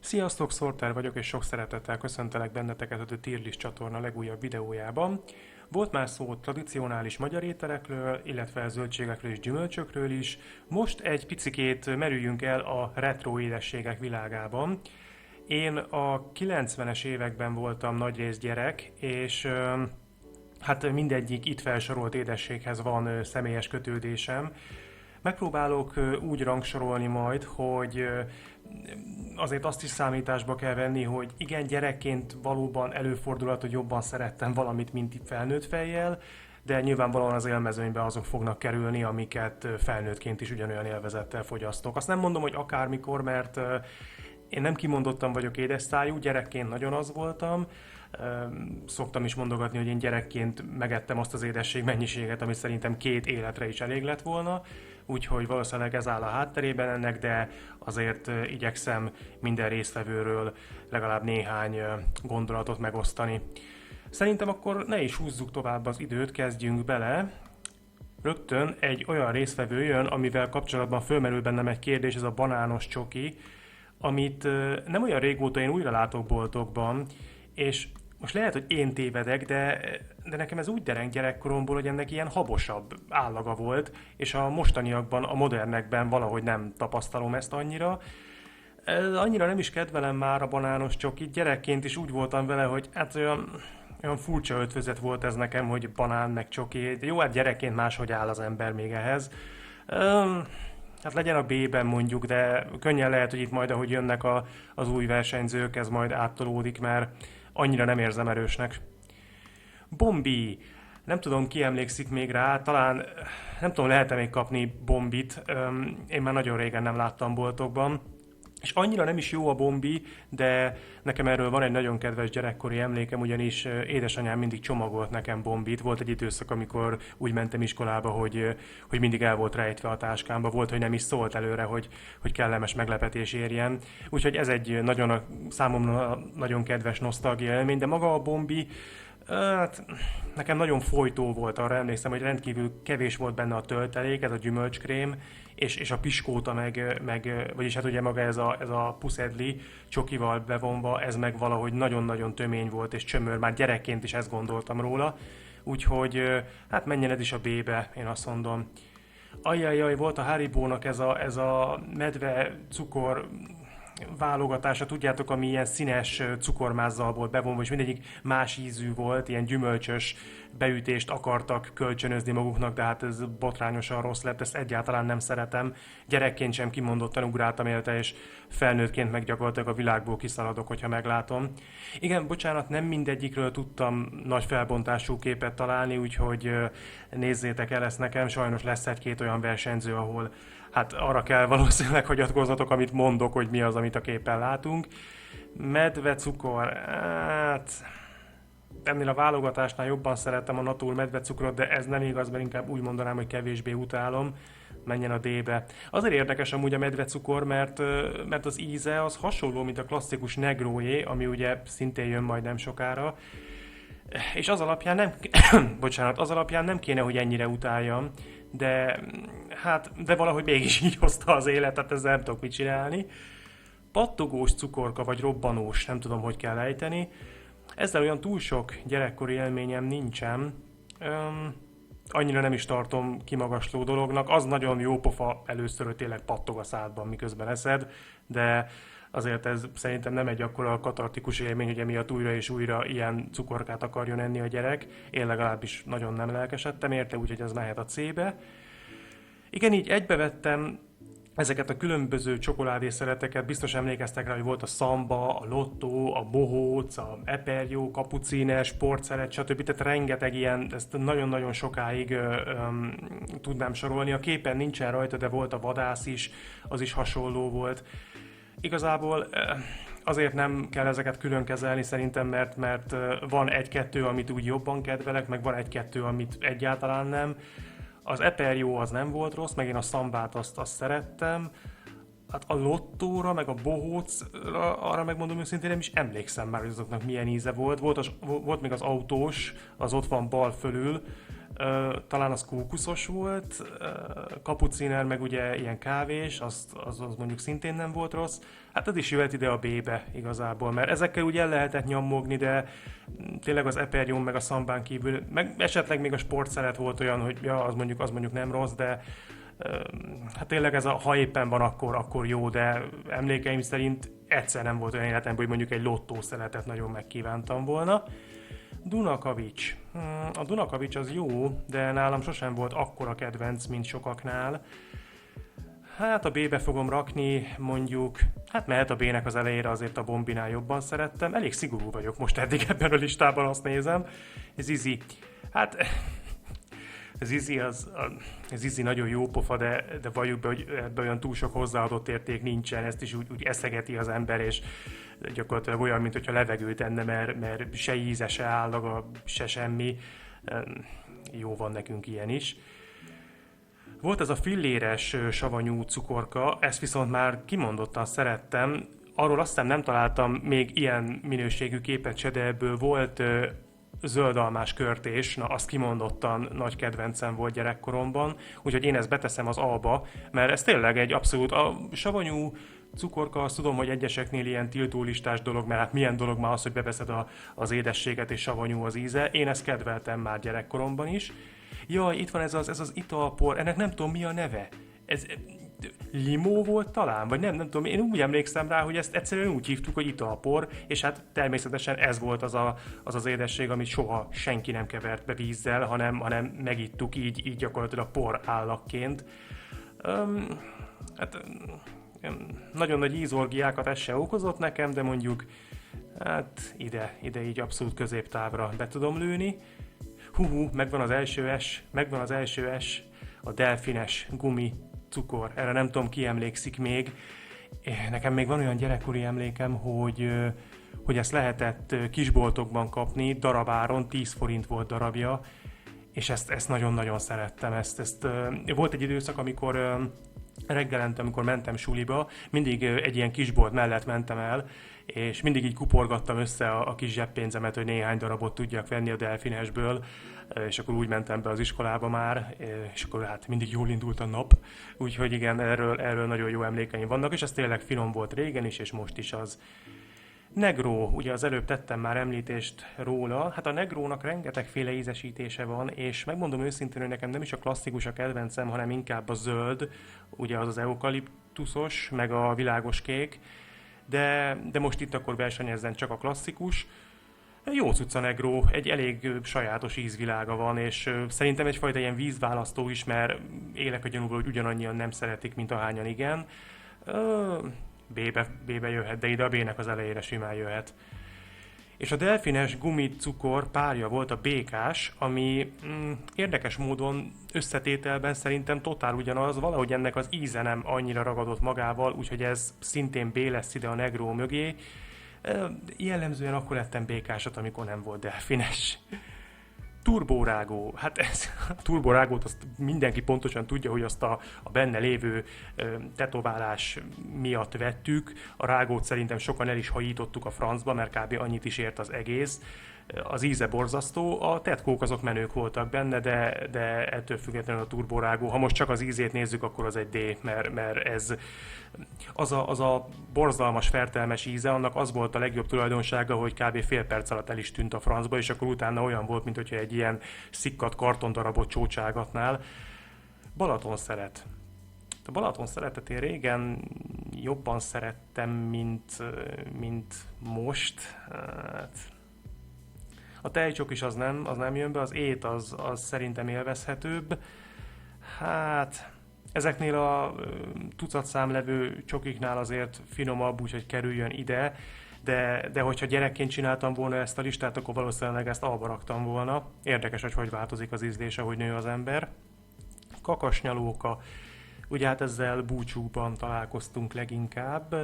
Sziasztok, Sorter vagyok, és sok szeretettel köszöntelek benneteket a The Tier List csatorna legújabb videójában. Volt már szó tradicionális magyar ételekről, illetve zöldségekről és gyümölcsökről is. Most egy picikét merüljünk el a retro édességek világában. Én a 90-es években voltam nagyrészt gyerek, és hát mindegyik itt felsorolt édességhez van személyes kötődésem. Megpróbálok úgy rangsorolni majd, hogy azért azt is számításba kell venni, hogy igen, gyerekként valóban előfordulhat, hogy jobban szerettem valamit, mint itt felnőtt fejjel, de nyilvánvalóan az élmezőnybe azok fognak kerülni, amiket felnőttként is ugyanolyan élvezettel fogyasztok. Azt nem mondom, hogy akármikor, mert én nem kimondottan vagyok édesszájú, gyerekként nagyon az voltam. Szoktam is mondogatni, hogy én gyerekként megettem azt az édesség mennyiséget, ami szerintem 2 életre is elég lett volna, úgyhogy valószínűleg ez áll a hátterében ennek, de azért igyekszem minden résztvevőről legalább néhány gondolatot megosztani. Szerintem akkor ne is húzzuk tovább az időt, kezdjünk bele. Rögtön egy olyan résztvevő jön, amivel kapcsolatban fölmerül bennem egy kérdés, ez a banános csoki, amit nem olyan régóta én újra látok boltokban, és most lehet, hogy én tévedek, de nekem ez úgy dereng gyerekkoromból, hogy ennek ilyen habosabb állaga volt, és a mostaniakban, a modernekben valahogy nem tapasztalom ezt annyira. Annyira nem is kedvelem már a banános csokit, gyerekként is úgy voltam vele, hogy hát olyan furcsa ötvözet volt ez nekem, hogy banán meg csoki. De jó, hát gyerekként máshogy áll az ember még ehhez. Hát legyen a B-ben mondjuk, de könnyen lehet, hogy itt majd, ahogy jönnek az új versenyzők, ez majd áttolódik, mert annyira nem érzem erősnek. Bombi. Nem tudom, ki emlékszik még rá, talán, nem tudom, lehet-e még kapni bombit. Én már nagyon régen nem láttam boltokban. És annyira nem is jó a bombi, de nekem erről van egy nagyon kedves gyerekkori emlékem, ugyanis édesanyám mindig csomagolt nekem bombit. Volt egy időszak, amikor úgy mentem iskolába, hogy mindig el volt rejtve a táskámba. Volt, hogy nem is szólt előre, hogy kellemes meglepetés érjen. Úgyhogy ez egy számomra nagyon kedves nosztalgia élmény, de maga a bombi, hát nekem nagyon folytó volt, arra emlékszem, hogy rendkívül kevés volt benne a töltelék, ez a gyümölcskrém, és a piskóta vagyis hát ugye maga ez a puszedli csokival bevonva, ez meg valahogy nagyon-nagyon tömény volt és csömör, már gyerekként is ezt gondoltam róla, úgyhogy hát menjen ez is a B-be, én azt mondom. Ajjajjaj, volt a Haribónak ez a medve cukor válogatása, tudjátok, ami ilyen színes cukormázzal volt bevonva, és mindegyik más ízű volt, ilyen gyümölcsös beütést akartak kölcsönözni maguknak, de hát ez botrányosan rossz lett, ezt egyáltalán nem szeretem. Gyerekként sem kimondottan ugráltam érte, és felnőttként meg gyakorlatilag a világból kiszaladok, hogyha meglátom. Igen, bocsánat, nem mindegyikről tudtam nagy felbontású képet találni, úgyhogy nézzétek el ezt nekem, sajnos lesz egy-két olyan versenyző, ahol hát arra kell valószínűleg hagyatkoznatok, amit mondok, hogy mi az, amit a képen látunk. Medvecukor, hát ennél a válogatásnál jobban szeretem a Natur medvecukrot, de ez nem igaz, mert inkább úgy mondanám, hogy kevésbé utálom. Menjen a D-be. Azért érdekes amúgy a medvecukor, mert az íze az hasonló, mint a klasszikus Negroé, ami ugye szintén jön majd nem sokára. És az alapján nem, az alapján nem kéne, hogy ennyire utáljam, de valahogy mégis így hozta az életet, ezzel nem tudok mit csinálni. Pattogós cukorka, vagy robbanós, nem tudom, hogy kell ejteni. Ezzel olyan túl sok gyerekkori élményem nincsen. Annyira nem is tartom kimagasló dolognak. Az nagyon jó pofa először, hogy tényleg pattog a szádban, miközben eszed, de azért ez szerintem nem egy akkora katartikus élmény, hogy emiatt újra és újra ilyen cukorkát akarjon enni a gyerek. Én legalábbis nagyon nem lelkesedtem érte, úgyhogy ez mehet a C-be. Igen, így egybevettem ezeket a különböző csokoládésszereteket, biztos emlékeztek rá, hogy volt a Samba, a Lotto, a Bohóc, a Eperjó, Cappuccines, Sportszeret, stb. Tehát rengeteg ilyen, ezt nagyon-nagyon sokáig tudnám sorolni. A képen nincsen rajta, de volt a Vadász is, az is hasonló volt. Igazából azért nem kell ezeket külön kezelni szerintem, mert van egy-kettő, amit úgy jobban kedvelek, meg van egy-kettő, amit egyáltalán nem. Az Eperjó az nem volt rossz, meg én a Szambát azt szerettem. Hát a Lottóra, meg a Bohócra, arra megmondom őszintén, nem is emlékszem már, hogy azoknak milyen íze volt. Volt még az autós, az ott van bal fölül. talán az kókuszos volt, kapuciner meg ugye ilyen kávés, az mondjuk szintén nem volt rossz. Hát ez is jöhet ide a B-be igazából, mert ezekkel ugye el lehetett nyammogni, de tényleg az Eperion meg a Szambán kívül, meg esetleg még a sportszelet volt olyan, hogy ja, az mondjuk nem rossz, de hát tényleg ez ha éppen van, akkor jó, de emlékeim szerint egyszer nem volt olyan életemben, hogy mondjuk egy lottószeletet nagyon megkívántam volna. Dunakavics. A Dunakavics az jó, de nálam sosem volt akkora kedvenc, mint sokaknál. Hát a B-be fogom rakni, mondjuk, hát mehet a B-nek az elejére, azért a Bombinál jobban szerettem. Elég szigorú vagyok most eddig ebben a listában, azt nézem. Zizi. Hát Zizi nagyon jó pofa, de valljuk be, hogy ebben olyan túl sok hozzáadott érték nincsen, ezt is úgy eszegeti az ember, és gyakorlatilag olyan, mint hogyha levegőt enne, mert se íze, se állaga, se semmi. Jó, van nekünk ilyen is. Volt ez a filléres savanyú cukorka, ezt viszont már kimondottan szerettem. Arról azt hiszem nem találtam még ilyen minőségű képet se, de ebből volt zöldalmás körtés, na azt kimondottan nagy kedvencem volt gyerekkoromban, úgyhogy én ezt beteszem az A-ba, mert ez tényleg egy abszolút, a savanyú cukorka, azt tudom, hogy egyeseknél ilyen tiltólistás dolog, mert hát milyen dolog már az, hogy beveszed az édességet és savanyú az íze, én ezt kedveltem már gyerekkoromban is. Jaj, itt van ez az italpor, ennek nem tudom mi a neve. Ez limó volt talán, vagy nem tudom, én úgy emlékszem rá, hogy ezt egyszerűen úgy hívtuk, hogy italpor, és hát természetesen ez volt az édesség, amit soha senki nem kevert be vízzel, hanem megittuk így gyakorlatilag por állagként. Hát nagyon nagy ízorgiákat ez se okozott nekem, de mondjuk hát ide így abszolút középtávra be tudom lőni. Megvan az első S, a delfines gumi cukor, erre nem tudom, ki emlékszik még. Nekem még van olyan gyerekkori emlékem, hogy ezt lehetett kisboltokban kapni, darabáron, 10 forint volt darabja, és ezt nagyon-nagyon szerettem. Volt egy időszak, amikor reggelente, amikor mentem suliba, mindig egy ilyen kisbolt mellett mentem el, és mindig így kuporgattam össze a kis zseppénzemet, hogy néhány darabot tudjak venni a delfinesből, és akkor úgy mentem be az iskolába már, és akkor hát mindig jól indult a nap, úgyhogy igen, erről nagyon jó emlékeim vannak, és ez tényleg finom volt régen is, és most is az. Negró, ugye az előbb tettem már említést róla, hát a negrónak rengetegféle ízesítése van, és megmondom őszintén, hogy nekem nem is a klasszikus a kedvencem, hanem inkább a zöld, ugye az eukaliptuszos, meg a világos kék, de most itt akkor versenyezzen csak a klasszikus. Jó cucca negró, egy elég sajátos ízvilága van, és szerintem egyfajta ilyen vízválasztó is, mert élek a gyanúból, hogy ugyanannyian nem szeretik, mint ahányan igen. B-be jöhet, de ide a B-nek az elejére simán jöhet. És a delfines gumicukor párja volt a békás, ami érdekes módon összetételben szerintem totál ugyanaz, valahogy ennek az íze nem annyira ragadott magával, úgyhogy ez szintén B lesz ide a negró mögé. Jellemzően akkor lettem békásat, amikor nem volt delfines. Turborágó. Hát a turborágót azt mindenki pontosan tudja, hogy azt a benne lévő tetoválás miatt vettük. A rágót szerintem sokan el is hajítottuk a francba, mert kb. Annyit is ért az egész. Az íze borzasztó, a tetkók azok menők voltak benne, de ettől függetlenül a turborágó, ha most csak az ízét nézzük, akkor az egy D, mert ez az a borzalmas, fertelmes íze, annak az volt a legjobb tulajdonsága, hogy kb. Fél perc alatt el is tűnt a francba, és akkor utána olyan volt, mint hogyha egy ilyen szikkadt kartondarabot csócságatnál. Balatonszeret. A Balatonszeretet én régen jobban szerettem, mint most. Hát a tejcsokis az nem jön be, az ét az szerintem élvezhetőbb. Hát ezeknél a tucatszám levő csokiknál azért finomabb, úgyhogy kerüljön ide, de hogyha gyerekként csináltam volna ezt a listát, akkor valószínűleg ezt alba raktam volna. Érdekes, hogy változik az ízlése, hogy nő az ember. Kakasnyalóka, ugye hát ezzel búcsúban találkoztunk leginkább.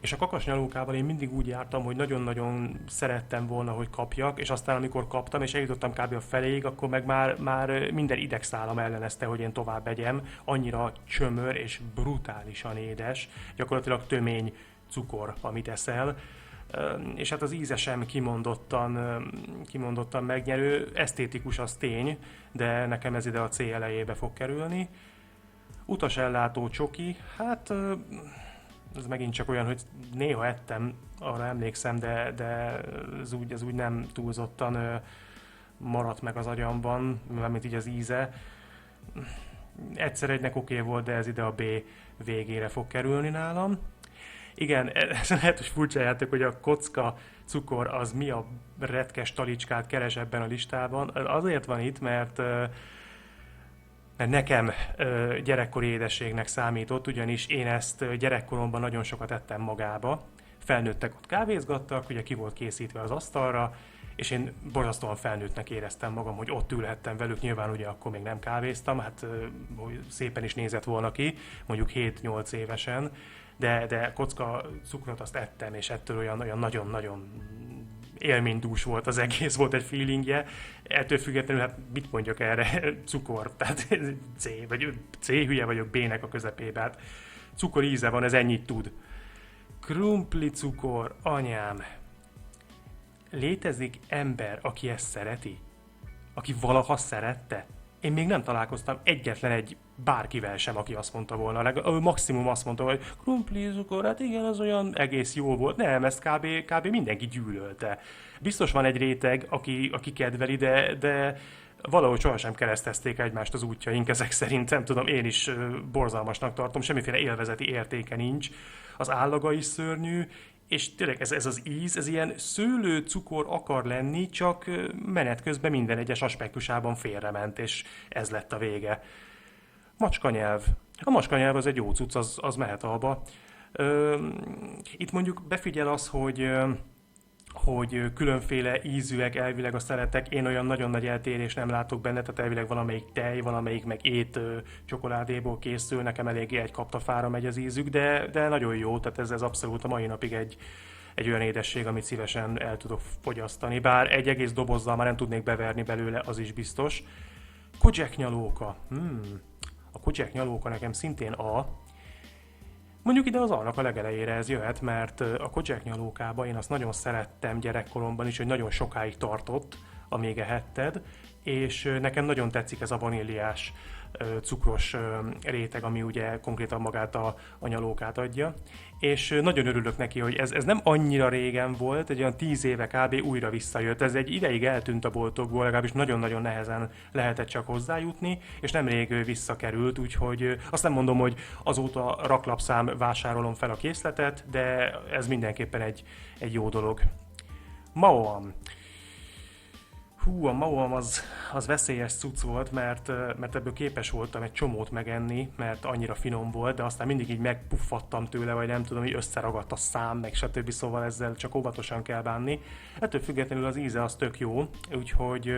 És a kakasnyalókával én mindig úgy jártam, hogy nagyon-nagyon szerettem volna, hogy kapjak, és aztán amikor kaptam, és eljutottam kb. A feléig, akkor meg már minden idegszálam ellenezte, hogy én tovább egyem. Annyira csömör és brutálisan édes, gyakorlatilag tömény cukor, amit eszel. és hát az íze sem kimondottan megnyerő, esztétikus az tény, de nekem ez ide a C elejébe fog kerülni. Utasellátó csoki, hát ez megint csak olyan, hogy néha ettem, arra emlékszem, de ez úgy nem túlzottan maradt meg az agyamban, mint így az íze. Egyszer egynek oké volt, de ez ide a B végére fog kerülni nálam. Igen, ez lehet, hogy furcsa játék, hogy a kocka cukor az mi a retkes talicskát keres ebben a listában. Azért van itt, mert nekem gyerekkori édességnek számított, ugyanis én ezt gyerekkoromban nagyon sokat ettem magába. Felnőttek ott kávézgattak, ugye ki volt készítve az asztalra, és én borzasztóan felnőttnek éreztem magam, hogy ott ülhettem velük, nyilván ugye akkor még nem kávéztam, hát szépen is nézett volna ki, mondjuk 7-8 évesen, de kocka cukrot azt ettem, és ettől olyan nagyon-nagyon élménydús volt az egész, volt egy feelingje. Ettől függetlenül, hát mit mondjak erre, cukor, tehát C, hülye vagyok B-nek a közepébe, hát cukor íze van, ez ennyit tud. Krumpli cukor, anyám. Létezik ember, aki ezt szereti? Aki valaha szerette? Én még nem találkoztam egyetlen egy bárkivel sem, aki azt mondta volna. Maximum azt mondta, hogy krumpli cukor, hát igen, az olyan egész jó volt. Nem, ezt kb. Mindenki gyűlölte. Biztos van egy réteg, aki kedveli, de valahogy sohasem keresztezték egymást az útjaink, ezek szerint, nem tudom, én is borzalmasnak tartom, semmiféle élvezeti értéke nincs. Az állaga is szörnyű, és tényleg ez az íz, ez ilyen szőlőcukor akar lenni, csak menet közben minden egyes aspektusában félrement, és ez lett a vége. Macskanyelv. A macskanyelv az egy jó cucc, az mehet alba. Itt mondjuk befigyel az, hogy különféle ízűek elvileg a szeletek, én olyan nagyon nagy eltérés nem látok benne, tehát elvileg valamelyik tej, valamelyik meg csokoládéból készül, nekem eléggé egy kaptafára megy az ízük, de nagyon jó, tehát ez abszolút a mai napig egy olyan édesség, amit szívesen el tudok fogyasztani, bár egy egész dobozzal már nem tudnék beverni belőle, az is biztos. Kojak nyalóka. A Kojak nyalóka nekem szintén A. Mondjuk ide az A-nak a legelejére ez jöhet, mert a Kojak nyalókába én azt nagyon szerettem gyerekkoromban is, hogy nagyon sokáig tartott, amíg ehetted, és nekem nagyon tetszik ez a vaníliás, cukros réteg, ami ugye konkrétan magát a nyalókát adja, és nagyon örülök neki, hogy ez nem annyira régen volt, egy olyan 10 éve kb. Újra visszajött, ez egy ideig eltűnt a boltokból, legalábbis nagyon-nagyon nehezen lehetett csak hozzájutni, és nemrég visszakerült, úgyhogy azt nem mondom, hogy azóta raklapszám vásárolom fel a készletet, de ez mindenképpen egy jó dolog. Maoam. A Maoam az veszélyes cucc volt, mert ebből képes voltam egy csomót megenni, mert annyira finom volt, de aztán mindig így megpuffattam tőle, vagy nem tudom, hogy összeragadt a szám, meg stb. Szóval ezzel csak óvatosan kell bánni. Ettől függetlenül az íze az tök jó, úgyhogy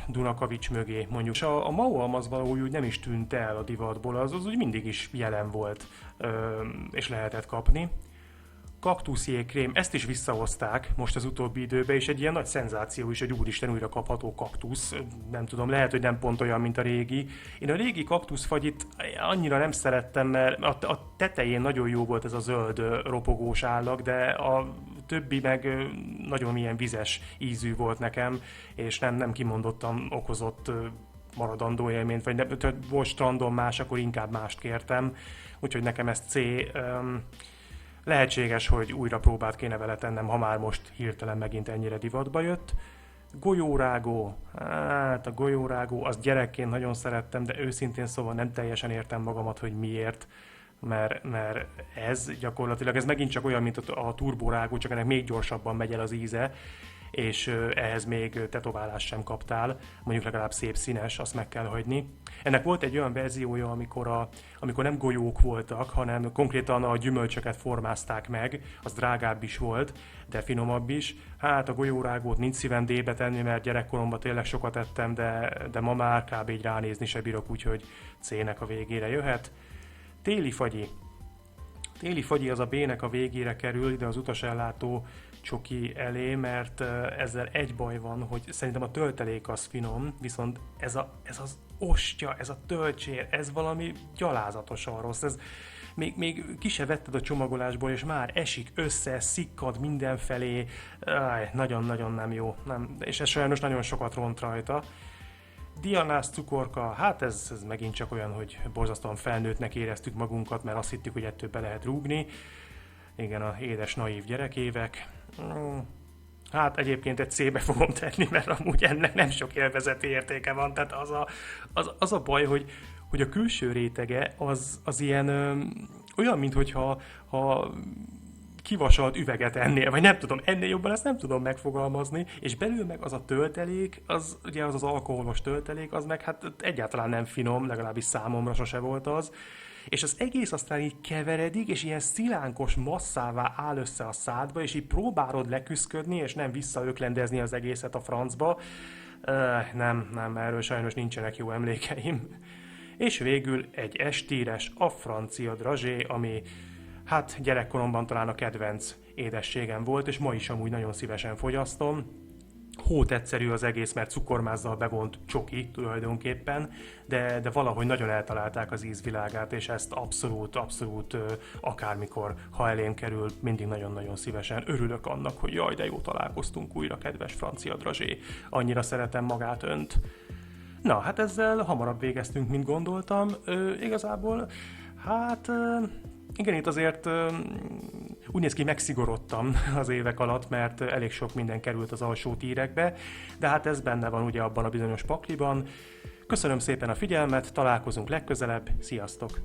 Dunakavics mögé mondjuk. És a Maoam az valahogy úgy nem is tűnt el a divatból, az úgy mindig is jelen volt, és lehetett kapni. Kaktuszjékrém, ezt is visszahozták most az utóbbi időben, és egy ilyen nagy szenzáció is, hogy úristen újra kapható kaktusz. Nem tudom, lehet, hogy nem pont olyan, mint a régi. Én a régi kaktuszfagyit annyira nem szerettem, mert a tetején nagyon jó volt ez a zöld ropogós állag, de a többi meg nagyon ilyen vizes ízű volt nekem, és nem kimondottan okozott maradandó élményt, vagy volt strandon más, akkor inkább mást kértem. Úgyhogy nekem ez C. Lehetséges, hogy újra próbát kéne vele tennem, ha már most hirtelen megint ennyire divatba jött. Golyórágó. Hát a golyórágó, az gyerekként nagyon szerettem, de őszintén szóval nem teljesen értem magamat, hogy miért. Mert ez gyakorlatilag, ez megint csak olyan, mint a turbórágó, csak ennek még gyorsabban megy el az íze, és ehhez még tetoválást sem kaptál, mondjuk legalább szép színes, azt meg kell hagyni. Ennek volt egy olyan verziója, amikor nem golyók voltak, hanem konkrétan a gyümölcsöket formázták meg, az drágább is volt, de finomabb is. Hát a golyórágót nincs szívem D-be tenni, mert gyerekkoromban tényleg sokat ettem, de ma már kb. Így ránézni se bírok, úgyhogy C-nek a végére jöhet. Téli fagyi. Téli fagyi az a B-nek a végére kerül, ide az utasellátó csoki elé, mert ezzel egy baj van, hogy szerintem a töltelék az finom, viszont ez az ostya, ez a töltsér, ez valami gyalázatosan rossz. még ki se vetted a csomagolásból, és már esik össze, szikkad mindenfelé. Nagyon-nagyon nem jó. Nem, és ez sajnos nagyon sokat ront rajta. Dianás cukorka, hát ez megint csak olyan, hogy borzasztóan felnőttnek éreztük magunkat, mert azt hittük, hogy ettől be lehet rúgni. Igen, a édes, naív gyerekévek. Hát egyébként egy C-be fogom tenni, mert amúgy ennek nem sok élvezeti értéke van. Tehát az a baj, hogy a külső rétege az ilyen olyan, mintha kivasalt üveget ennél, vagy nem tudom, ennél jobban ezt nem tudom megfogalmazni, és belül meg az a töltelék, az ugye az alkoholos töltelék, az meg hát egyáltalán nem finom, legalábbis számomra sose volt az, és az egész aztán így keveredik, és ilyen szilánkos masszává áll össze a szádba, és így próbálod leküszködni, és nem visszaöklendezni az egészet a francba. Nem, erről sajnos nincsenek jó emlékeim. És végül egy estíres, a francia drazsé, ami hát gyerekkoromban talán a kedvenc édességem volt, és ma is amúgy nagyon szívesen fogyasztom. Hót egyszerű az egész, mert cukormázzal bevont csoki tulajdonképpen, de valahogy nagyon eltalálták az ízvilágát, és ezt abszolút akármikor, ha elém kerül, mindig nagyon-nagyon szívesen örülök annak, hogy jaj, de jó találkoztunk újra, kedves francia drazsé. Annyira szeretem magát önt. Na, hát ezzel hamarabb végeztünk, mint gondoltam. Igazából, hát igen, itt azért úgy néz ki, megszigorodtam az évek alatt, mert elég sok minden került az alsó tírekbe, de hát ez benne van ugye abban a bizonyos pakliban. Köszönöm szépen a figyelmet, találkozunk legközelebb, sziasztok!